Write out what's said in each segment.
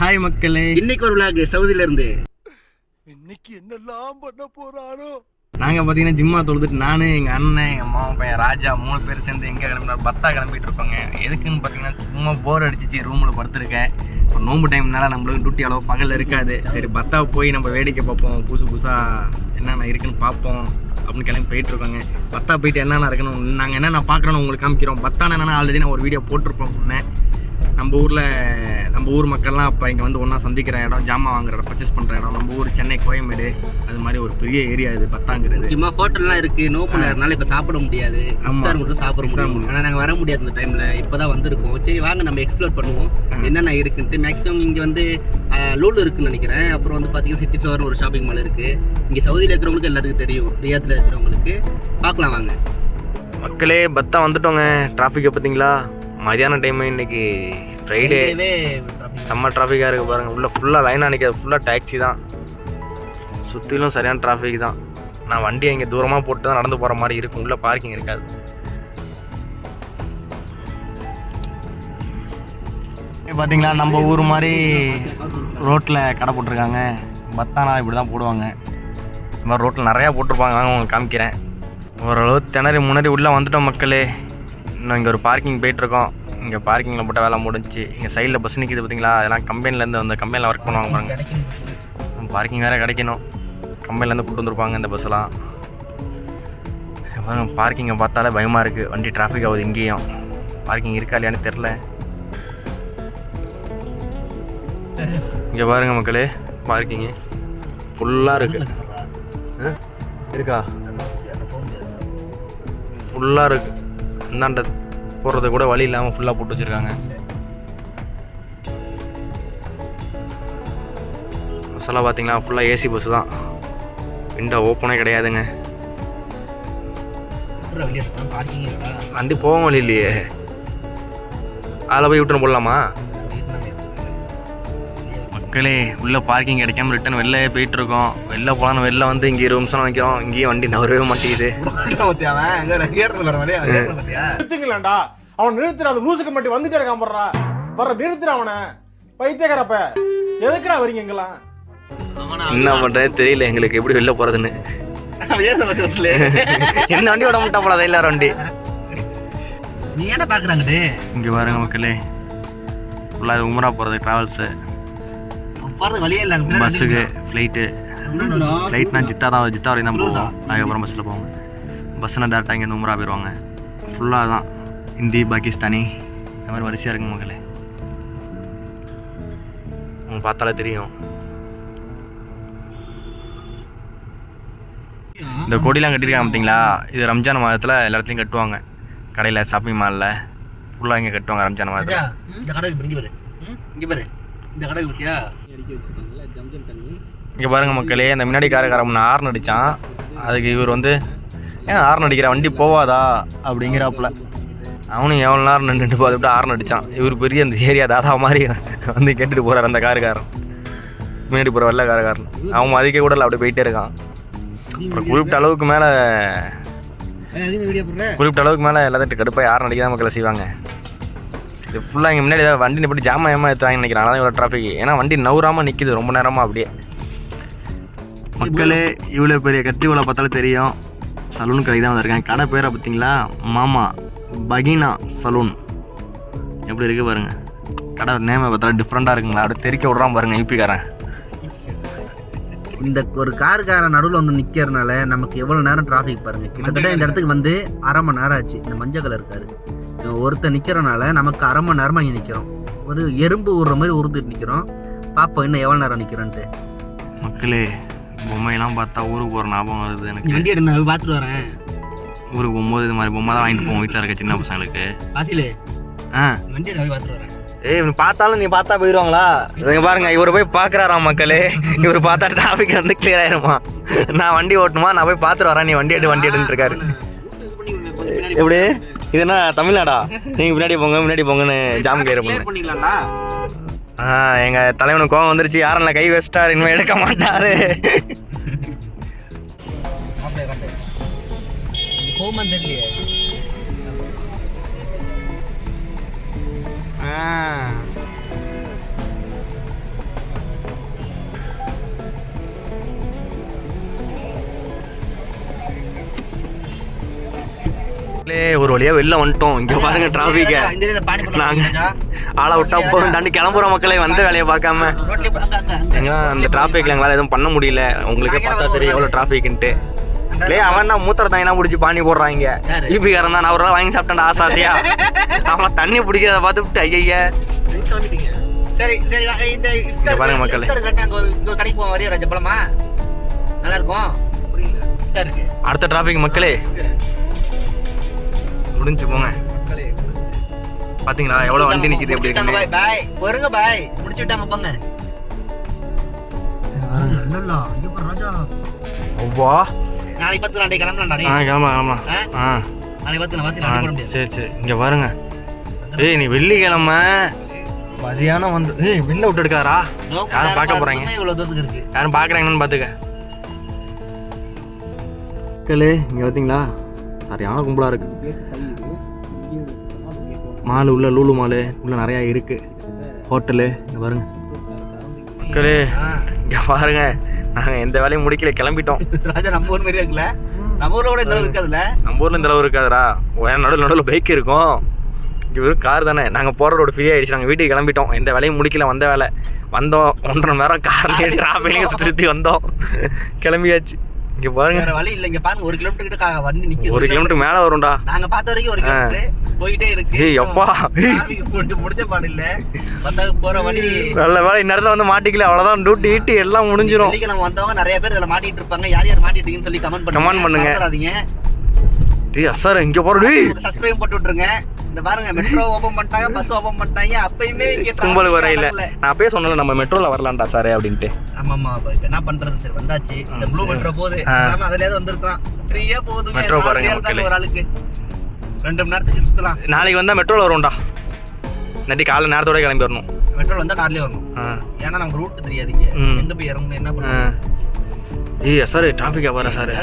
Hi மக்களே, இன்னைக்கு ஒரு விளாக் சவுதியில இருந்து. இன்னைக்கு என்னெல்லாம் பண்ண போறாரோ. நாங்கள் பார்த்தீங்கன்னா ஜிம்மா தொழுதுட்டு நான் எங்கள் அண்ணன் எங்கள் மாமா பையன் ராஜா 3 பேர் சேர்ந்து எங்கே கிளம்பினா பத்தா கிளம்பிட்டு இருக்கோங்க. எதுக்குன்னு பார்த்தீங்கன்னா சும்மா போர் அடிச்சிச்சு, ரூமில் படுத்துருக்கேன். இப்போ நோம்பு டைம்னால நம்மளுக்கு டியூட்டி அளவு பகலில் இருக்காது. சரி பத்தாவை போய் நம்ம வேடிக்கை பார்ப்போம், புதுசாக என்னென்ன இருக்குன்னு பார்ப்போம் அப்படின்னு கிளம்பி போயிட்டுருக்கோங்க. பத்தா போயிட்டு என்னென்ன இருக்குன்னு நாங்கள் என்னென்ன பார்க்குறோன்னு உங்களுக்கு காமிக்கிறோம். பத்தான என்னென்னா ஆல்ரெடி நான் ஒரு வீடியோ போட்டிருப்போம் முன்னே. நம்ம ஊர் மக்கள்லாம் அப்போ இங்கே வந்து ஒன்றா சந்திக்கிற இடம், ஜாமான் வாங்குற இடம், பர்ச்சேஸ் பண்ணுற இடம். நம்ம ஊர் சென்னை கோயம்பேடு அது மாதிரி ஒரு பெரிய ஏரியா இது பத்தாங்கிறது. முக்கியமாக ஹோட்டல்லாம் இருக்குது, நோ பண்ணாருனால இப்போ சாப்பிட முடியாது. இஃப்தார் மட்டும் சாப்பிட முடியும். ஆனால் நாங்கள் வர முடியாது இந்த டைமில். இப்போ தான் வந்திருக்கோம். சரி வாங்க நம்ம எக்ஸ்ப்ளோர் பண்ணுவோம் என்னென்ன இருக்குன்ட்டு. மேக்ஸிமம் இங்கே வந்து லூலு இருக்குன்னு நினைக்கிறேன். அப்புறம் வந்து பார்த்தீங்கன்னா சிட்டி ஃப்ளவர்னு ஒரு ஷாப்பிங் மால் இருக்குது. இங்கே சவுதியில் இருக்கிறவங்களுக்கு எல்லாத்துக்கும் தெரியும், ரியாத்தில் இருக்கிறவங்களுக்கு. பார்க்கலாம் வாங்க மக்களே. பத்தா வந்துட்டோங்க. டிராஃபிக்கை பார்த்தீங்களா? மதியான டைமு, இன்னைக்கு ஃப்ரைடே, செம்ம டிராஃபிக்காக இருக்குது பாருங்கள். உள்ள ஃபுல்லாக லைனாக நிற்காது, ஃபுல்லாக டாக்ஸி தான். சுற்றிலும் சரியான டிராஃபிக் தான். நான் வண்டியை இங்கே தூரமாக போட்டு தான் நடந்து போகிற மாதிரி இருக்கும். உள்ள பார்க்கிங் இருக்காது. பார்த்தீங்களா, நம்ம ஊர் மாதிரி ரோட்டில் கடை போட்டிருக்காங்க. பத்தானா இப்படி தான் போடுவாங்க. இந்த மாதிரி ரோட்டில் நிறையா போட்டிருப்பாங்க. வாங்க உங்களுக்கு காமிக்கிறேன். ஓரளவு திணறி முன்னாடி உள்ளே வந்துட்டோம் மக்களே. இன்னும் இங்கே ஒரு பார்க்கிங் போயிட்டுருக்கோம். இங்கே பார்க்கிங்கில் போட்டால் வேலை முடிஞ்சு. இங்கே சைடில் பஸ் நிற்கிது பார்த்தீங்களா? அதெல்லாம் கம்பெனிலேருந்து வந்து கம்பெனியில் ஒர்க் பண்ணுவாங்க பாருங்கள். பார்க்கிங் வேறு கிடைக்கணும். கம்பெனிலேருந்து கூப்பிட்டு வந்துருப்பாங்க இந்த பஸ்ஸெலாம். பாருங்கள், பார்க்கிங்கை பார்த்தாலே பயமாக இருக்குது. வண்டி டிராஃபிக் ஆகுது. இங்கேயும் பார்க்கிங் இருக்கா இல்லையான்னு தெரில. இங்கே பாருங்கள் மக்களே, பார்க்கிங்கு ஃபுல்லாக இருக்குது. இருக்கா? ஃபுல்லாக இருக்குது. இந்தாண்ட போடுறது கூட வழி இல்லாமல் ஃபுல்லாக போட்டு வச்சுருக்காங்க. பஸ்ஸெல்லாம் பார்த்தீங்களா, ஃபுல்லாக ஏசி பஸ்ஸு தான். விண்டோ ஓப்பனே கிடையாதுங்க. வண்டி போக வழி இல்லையே. அதில் போய் விட்டுன்னு போடலாமா? மக்களே, உள்ளே பார்க்கிங் கிடைக்காம ரிட்டன் வெளில போயிட்டுருக்கோம். வெளில போகலான்னு வெளில வந்து இங்கே 20 நிமிஷம் நினைக்கிறோம். இங்கேயும் வண்டி நவரவே மாட்டேங்குது. நிறுத்துங்களா? அவன் நிறுத்துற, அந்த லூசுக்கு மட்டும் வந்துட்டே இருக்கான். வர நிறுத்துற அவனை. பைத்தியக்காரப்ப எதுக்குடா வரீங்க எங்கெல்லாம்? என்ன பண்ணுறேன்னு தெரியல எங்களுக்கு, எப்படி வெளில போகிறதுன்னு. என்ன வண்டி விட மாட்டா போல எல்லாரும் வண்டி. நீ என்ன பார்க்குறாங்கட்டு? இங்கே பாருங்க மக்களே, ஃபுல்லாக உமரா போகிறது ட்ராவல்ஸு. வழியே இல்லை. பஸ்ஸுக்கு ஃப்ளைட்னா ஜித்தா வரையும் தான் போவோம். அதுக்கப்புறம் பஸ்ஸில் போவோம். பஸ்ஸுனா டேரெக்டாக இங்கே உமரா போயிடுவாங்க. ஃபுல்லாக தான் ஹிந்தி, பாகிஸ்தானி இந்த மாதிரி வரிசையாக இருக்குங்க மக்களே. அவங்க பார்த்தாலே தெரியும். இந்த கொடிலாம் கட்டியிருக்காங்க பார்த்தீங்களா? இது ரம்ஜான் மாதத்தில் எல்லா இடத்துலையும் கட்டுவாங்க. கடையில், ஷாப்பிங் மாலில் ஃபுல்லாக இங்கே கட்டுவாங்க ரம்ஜான் மாதத்தில். இந்த கடைக்கு இங்கே பாரு, இந்த கடைக்கு பற்றியா இங்கே பாருங்கள் மக்களே, அந்த முன்னாடி காரக்காரன் ஹார்ன் அடித்தான். அதுக்கு இவர் வந்து ஏன் ஹார்ன் அடிக்கிற, வண்டி போவாதா அப்படிங்கிறாப்புல. அவனும் எவ்வளோ நேரம் நின்றுட்டு பார்த்துட்டு ஹார்ன் அடித்தான். இவர் பெரிய அந்த ஏரியா தாதா மாதிரி வந்து கேட்டுட்டு போகிறார் அந்த காருக்காரன், முன்னாடி போகிற வெள்ளை காரக்காரன். அவன் மதிக்க கூட இல்லை, அப்படி போயிட்டே இருக்கான். அப்புறம் குறிப்பிட்ட அளவுக்கு மேலே எல்லாத்தையும் கடுப்பாக ஹார்ன் அடிக்க தான் மக்களை செய்வாங்க. இது ஃபுல்லாக இங்கே முன்னாடி ஏதாவது வண்டி இப்படி ஜாமான் ஏமாத்தாங்க நினைக்கிறேன். அதான் இவ்வளோ டிராஃபிக். ஏன்னா வண்டி நவுறாமல் நிற்கிது ரொம்ப நேரமாக அப்படியே. மக்களே, இவ்வளோ பெரிய கத்தி இவ்வளோ பார்த்தாலும் தெரியும். சலூன் கடைக்கு தான் வந்திருக்கேன். கடை பேரை பார்த்தீங்களா? மாமா பகீனா சலூன். எப்படி இருக்குது பாருங்கள். கடை நேமை பார்த்தாலும் டிஃப்ரெண்ட்டாக இருக்குங்களா? அப்படியே தெரிக்க விட்றான் பாருங்கள் யூபிக்காரன். இந்த ஒரு காருக்காரன் நடுவில் வந்து நிற்கிறதுனால நமக்கு எவ்வளோ நேரம் டிராஃபிக் பாருங்கள். கிட்டத்தட்ட இந்த இடத்துக்கு வந்து 1/2 மணி நேரம் ஆச்சு. இந்த மஞ்சள் கலர் காரு ஒருத்தர் நிற்கிறனால நமக்கு 1/2 மணி நேரமாக இங்கே நிற்கிறோம். ஒரு எறும்பு ஊறுற மாதிரி உருந்துட்டு நிற்கிறோம். பார்ப்போம் இன்னும் எவ்வளோ நேரம் நிற்கிறோன்ட்டு. மக்களே, பொம்மையெல்லாம் பார்த்தா ஊருக்கு போகிற ஞாபகம் வருது எனக்கு. வண்டி எடுத்து நான் பார்த்துட்டு வரேன். ஊருக்கு போகும்போது இது மாதிரி பொம்மை தான் வாங்கிட்டு போவோம் வீட்டில் இருக்க சின்ன பசங்களுக்கு. வாசிலே வண்டி எடுத்து பார்த்துட்டு வரேன். பார்த்தாலும் நீ பார்த்தா போயிடுவாங்களா? இவங்க பாருங்க, இவர் போய் பார்க்குறாராம் மக்களே. இவர் பார்த்தா டிராஃபிக் வந்து கிளியர் ஆயிருமா? நான் வண்டி ஓட்டணுமா, நான் போய் பார்த்துட்டு வரேன், நீ வண்டி எடுத்துட்டு இருக்காரு. எப்படி இது என்ன தமிழ்நாடா? நீங்கள் முன்னாடி போங்கன்னு ஜாம் கேர் பண்ணிக்கலாம்டா. எங்கள் தலைவனுக்கு கோவம் வந்துருச்சு. யாரும் கை வச்சிட்டாரு, இனிமேல் எடுக்க மாட்டாரு. ஒரு வழியாக வெளில வந்துட்டோம். இங்கே பாருங்க டிராஃபிக்கை. நாங்கள் ஆளை விட்டா போதும் தாண்டி கிளம்புற மக்களே வந்த வேலையை பார்க்காம. ஏன்னா அந்த டிராஃபிக்கில் எங்களால் எதுவும் பண்ண முடியல. உங்களுக்கே பார்த்தா தெரியும் எவ்வளோ டிராஃபிக்ன்ட்டு. அவன் தான் மூத்திர தாங்கினா பிடிச்சி பானி போடுறாங்க. யூபிக்காரன் தான். நான் ஒரு நாள் வாங்கி சாப்பிட்டேன் ஆசாசியா. அவன் தண்ணி பிடிக்கிறத பார்த்துட்டு ஐயா. சரி சரி இந்த பாருங்க மக்களே, கடைக்கு போவோம் வரையா ரஜப்பழமா நல்லா இருக்கும். அடுத்த டிராஃபிக் மக்களே முடிஞ்சு போங்க. பாத்தீங்களா எவ்வளவு வண்டி நிக்குது எப்படி இருக்கு. பாய் பொறுங்க பாய் முடிச்சு விட்டாங்க போங்க. நாளைக்கு 10 நாளைக்கு கிளம்பலாம். கிளம்பலாம். நாளைக்கு 10 நாளைக்கு சரி சரி. இங்க பாருங்க, ஏய் நீ வெள்ளிக்கிழமை மதியானம் வந்து வெளில விட்டு எடுக்காரா? யாரும் பார்க்க போறாங்க? இவ்வளவு தூரத்துக்கு இருக்கு. யாரும் பாக்குறாங்கன்னு பாத்துக்க. மக்களே இங்க பாத்தீங்களா சரியான கும்பலா இருக்கு. மாலு உள்ள லூலு மாலு உள்ள நிறைய இருக்கு. ஹோட்டலு இங்க பாருங்க மக்களே. இங்க பாருங்க, நாங்க எந்த வேலையும் முடிக்கல, கிளம்பிட்டோம். ராஜா நம்ம ஊர் மாதிரியே இருக்குல்ல? நம்ம ஊர்ல கூட இந்த அளவு இருக்காதுல்ல? நம்ம ஊர்ல இந்த அளவு இருக்காதுடா. நடுவில் பைக் இருக்கும். இங்கே வெறும் கார் தானே. நாங்கள் போகிற ரோடு ஃப்ரீ ஆகிடுச்சு. நாங்கள் வீட்டுக்கு கிளம்பிட்டோம். எந்த வேலையும் முடிக்கல. வந்த வேலை வந்தோம் 1.5 மணி நேரம் கார்லேயே டிராஃபிக்லையும் சுற்றி வந்தோம். கிளம்பியாச்சு. இங்கே பாருங்க வழி இல்லை. இங்கே பாருங்க 1 கிலோமீட்டர் கிட்ட வண்டி நிற்கும். 1 கிலோமீட்டர் மேலே வரும்டா. நாங்கள் பார்த்த வரைக்கும் 1 கிலோமீட்டர் போயிட்டே இருக்கு. ஏய் எப்பா முடிஞ்ச பாடு இல்லை. வந்தாங்க போகிற வழி நல்ல வேலை இந்நேரத்தில் வந்து மாட்டிக்கல. அவ்வளோதான், டியூட்டி ஈட்டி எல்லாம் முடிஞ்சிடும். இன்னைக்கு நம்ம வந்தவங்க நிறைய பேர் இதில் மாட்டிட்டு இருப்பாங்க. யார் யார் மாட்டிட்டீங்கன்னு சொல்லி கமெண்ட் பண்ணுங்க. டேய் அசார் இங்கே போகிறோம். சப்ஸ்கிரைப் போட்டு விட்டுருங்க. இந்த பாருங்க மெட்ரோ ஓபன் பண்ணிட்டாங்க, பஸ் ஓபன் பண்ணிட்டாங்க. அப்பயுமே இங்க கும்பல் வர இல்ல. நான் அப்பயே சொன்னல நம்ம மெட்ரோல வரலாம்டா சார் அப்படின்ட்டு. ஆமாமா இப்ப என்ன பண்றது? சரி வந்தாச்சு. இந்த ப்ளூ மெட்ரோ போகுது. நாம அதுலயே வந்திருக்கோம். ஃப்ரீயா போகுது மெட்ரோ பாருங்க மக்களே. ஒரு ஆளுக்கு 2 மணி நேரத்துக்கு சுத்தலாம். நாளைக்கு வந்தா மெட்ரோல வரும்டா. நட்டி காலை நேரத்தோட கிளம்பி வரணும். மெட்ரோல வந்தா கார்லயே வரணும். ஏன்னா நமக்கு ரூட் தெரியாது. இங்க எங்க போய் இறங்கணும் என்ன பண்ணணும். ஏய் சார் டிராஃபிக்கா வர சார்.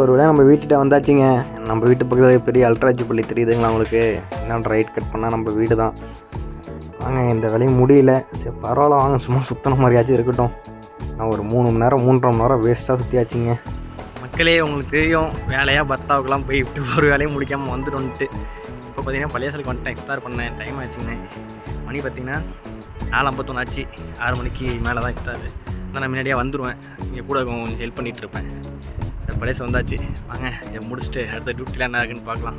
ஒரு வேளை நம்ம வீட்டுகிட்ட வந்தாச்சுங்க. நம்ம வீட்டு பக்கத்தில் பெரிய அல்ட்ராஜி பள்ளி தெரியுதுங்களா உங்களுக்கு? என்ன ரைட் கட் பண்ணால் நம்ம வீடு தான். வாங்க இந்த வேலையும் முடியல. சரி பரவாயில்ல வாங்க, சும்மா சுத்தின மாதிரியாச்சும் இருக்கட்டும். நான் ஒரு 3 மணி நேரம் 3.5 மணி நேரம் வேஸ்ட்டாக சுற்றியாச்சுங்க. மக்களே உங்களுக்கு தெரியும் வேலையாக பர்த்தாவுக்கெல்லாம் போய் இப்படி ஒரு வேலையும் முடிக்காமல் வந்துட்டு இப்போ பார்த்தீங்கன்னா பழையசலுக்கு வந்துட்டேன். இஃப்தார் பண்ணேன். டைம் ஆச்சுங்க. மணி பார்த்தீங்கன்னா 4:51 ஆச்சு. 6 மணிக்கு மேலே தான் இஃப்தார். நான் முன்னாடியே வந்துடுவேன். இங்கே கூட கொஞ்சம் ஹெல்ப் பண்ணிகிட்டு இருப்பேன். பழைய வந்தாச்சு. வாங்க இதை முடிச்சுட்டு அடுத்த டியூட்டியில் என்ன இருக்குன்னு பார்க்கலாம்.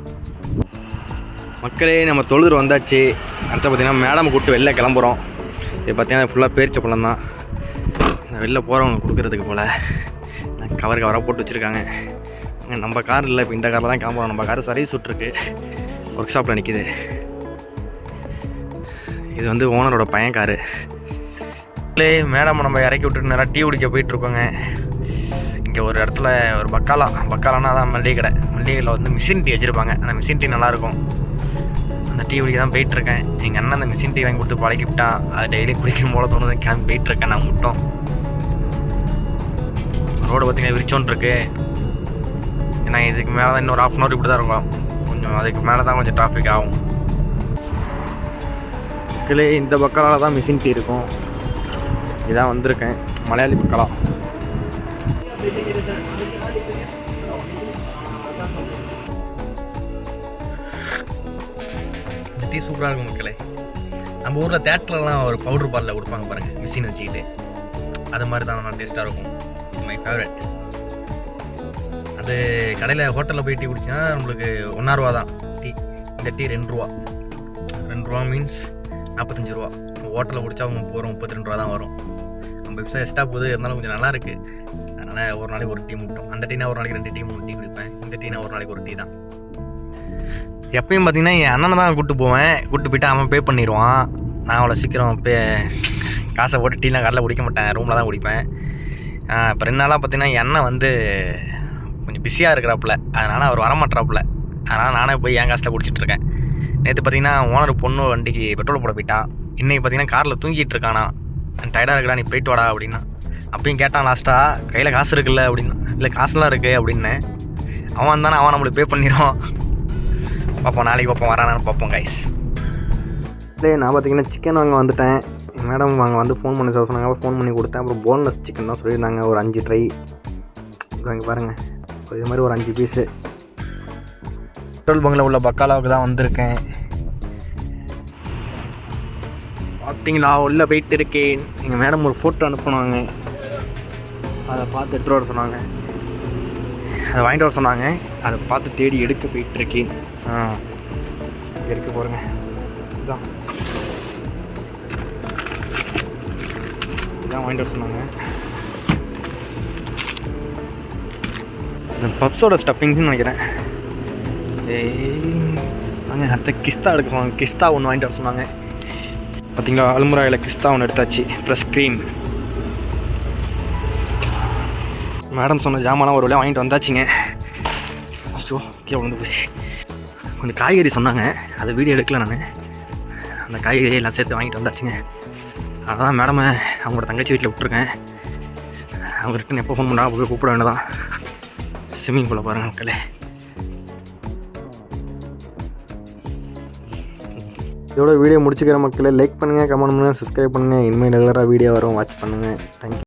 மக்களே நம்ம தொழுது வந்தாச்சு. அடுத்த பார்த்திங்கன்னா மேடம் கூப்பிட்டு வெளில கிளம்புறோம். இது பார்த்திங்கன்னா ஃபுல்லாக பேரிச்ச பழம் தான். வெளில போகிறவங்க கொடுக்குறதுக்கு போல் கவராக போட்டு வச்சுருக்காங்க. நம்ம கார் இல்லை, இப்போ இந்த காரில் தான் கிளம்புறோம். நம்ம கார் சர்வீஸ் விட்ருக்கு, ஒர்க் ஷாப்பில் நிற்கிது. இது வந்து ஓனரோட பையன் காரு. மேடம் நம்ம இறக்கி விட்டுட்டு நேராக டீ குடிக்க போயிட்டுருக்கோங்க. இங்கே ஒரு இடத்துல ஒரு பக்காலானா தான் மல்லிகை கடை. மல்லிகையில் வந்து மிஷின் டீ வச்சுருப்பாங்க. அந்த மிஷின் டீ நல்லாயிருக்கும். அந்த டீ குடிக்க தான் போயிட்டுருக்கேன். எங்கள் அண்ணன் அந்த மிஷின் டீ வாங்கி கொடுத்து பழகிவிட்டான். அது டெய்லி குடிக்கணும் போல தோணுது. கிளம்பி போயிட்டுருக்கேன். நான் மட்டும் ரோடு பார்த்திங்கன்னா விரிச்சோன்னு இருக்கு. ஏன்னா இதுக்கு மேலே தான் இன்னொரு 1/2 hour இப்படி தான் இருக்கும். கொஞ்சம் அதுக்கு மேலே தான் கொஞ்சம் டிராஃபிக் ஆகும். இந்த பக்காலால் தான் மிஷின் டீ இருக்கும். இதான் வந்திருக்கேன். மலையாளி பக்காலா. இந்த டீ சூப்பராக இருக்கும் மக்களே. நம்ம ஊரில் தேட்டர்லாம் ஒரு பவுடர் பாலில் கொடுப்பாங்க பாருங்கள், மிஷின் வச்சுக்கிட்டு. அது மாதிரி தான் நல்லா டேஸ்ட்டாக இருக்கும். My favourite. அது கடையில் ஹோட்டலில் போய் டீ குடிச்சின்னா நம்மளுக்கு 1 ரூபா தான் டீ. இந்த டீ 2 ரூபா. 2 ரூபா மீன்ஸ் 45 ரூபா. ஹோட்டலில் குடித்தா அவங்க 32 ரூபா தான் வரும். நம்ம விவசாயம் எக்ஸ்ட்ரா போகுது, இருந்தாலும் கொஞ்சம் நல்லாயிருக்கு. அதனால் ஒரு நாளைக்கு ஒரு டீ மட்டும். அந்த டீனா ஒரு நாளைக்கு 2 டீ 3 டீ குடிப்பேன். இந்த டீனா ஒரு நாளைக்கு ஒரு டீ தான். எப்பயும் பார்த்தீங்கன்னா என் அண்ணனை தான் கூப்பிட்டு போவேன். கூப்பிட்டு போய்ட்டு அவன் பே பண்ணிடுவான். நான் அவ்வளோ சீக்கிரம் காசை போட்டு டீலாம் காரில் குடிக்க மாட்டேன், ரூமில் தான் குடிப்பேன். இப்போ 2 நாளாக பார்த்தீங்கன்னா என் அண்ணன் வந்து கொஞ்சம் பிஸியாக இருக்கிறாப்புல. அதனால் அவர் வரமாட்டாப்புல. அதனால் நானே போய் என் காசில் குடிச்சிட்ருக்கேன். நேற்று பார்த்தீங்கன்னா ஓனர் பொண்ணு வண்டிக்கு பெட்ரோல் போட போயிட்டான். இன்றைக்கி பார்த்தீங்கன்னா காரில் தூங்கிட்டு இருக்கானா. டயர்டாக இருக்குடா நீ போயிட்டு வாடா அப்படின்னா. அப்பயும் கேட்டான் லாஸ்ட்டாக, கையில் காசு இருக்குல்ல அப்படின்னா. இல்லை காசுலாம் இருக்குது அப்படின்னு. அவன் தானே, அவன் நம்மளுக்கு பே பண்ணிடுவான். பார்ப்போம், நாளைக்கு பார்ப்போம், வரானான்னு பார்ப்போம் கைஸ். இல்லை நான் பார்த்தீங்கன்னா சிக்கன் வாங்க வந்துட்டேன். மேடம் வாங்க வந்து ஃபோன் பண்ணி சொன்னாங்க, அப்புறம் ஃபோன் பண்ணி கொடுத்தேன். அப்புறம் போன்லெஸ் சிக்கன் தான் சொல்லியிருந்தாங்க, ஒரு 5 ட்ரை. வாங்கி பாருங்கள், இது மாதிரி ஒரு 5 பீஸு. பெட்ரோல் பங்கில் உள்ள பக்காலாவுக்கு தான் வந்திருக்கேன். பார்த்தீங்களா, உள்ளே போயிட்டு இருக்கேன். எங்கள் மேடம் ஒரு ஃபோட்டோ அனுப்புனாங்க, அதை பார்த்து எடுத்துகிட்டு வர சொன்னாங்க. அதை வாங்கிட்டு வர சொன்னாங்க, அதை பார்த்து தேடி எடுக்க போயிட்டுருக்கேன். எடுக்க போகிறேங்க. இதுதான் வாங்கிட்டு வர சொன்னாங்க. இந்த பப்ஸோட ஸ்டஃபிங்ஸ்னு நினைக்கிறேன். வாங்க அடுத்த கிஸ்தா எடுக்க சொன்னாங்க. கிஸ்தா ஒன்று வாங்கிட்டு வர சொன்னாங்க. பார்த்தீங்களா, அல்முராயில் கிஸ்தா ஒன்று எடுத்தாச்சு, ஃப்ரெஷ் க்ரீம். மேடம் சொன்ன ஜாமான்லாம் ஒரு வழியாக வாங்கிட்டு வந்தாச்சுங்க. ஸோ கீழே வந்து போச்சு. கொஞ்சம் காய்கறி சொன்னாங்க, அதை வீடியோ எடுக்கல நான். அந்த காய்கறி எல்லாம் சேர்த்து வாங்கிட்டு வந்தாச்சுங்க. அதான் மேடமை அவங்களோட தங்கச்சி வீட்டில் விட்டுருக்கேன். அவங்க ரிட்டன் எப்போ ஃபோன் பண்ணா போய் கூப்பிட வேண்டியதான். ஸ்விம்மிங் பூலை பாருங்கள் மக்களே. இதோட வீடியோ முடிச்சுக்கிற மக்களே, லைக் பண்ணுங்கள், கமெண்ட் பண்ணுங்கள், சப்ஸ்கிரைப் பண்ணுங்கள். இனிமேல் ரெகுலராக வீடியோ வரும், வாட்ச் பண்ணுங்கள். தேங்க்யூ.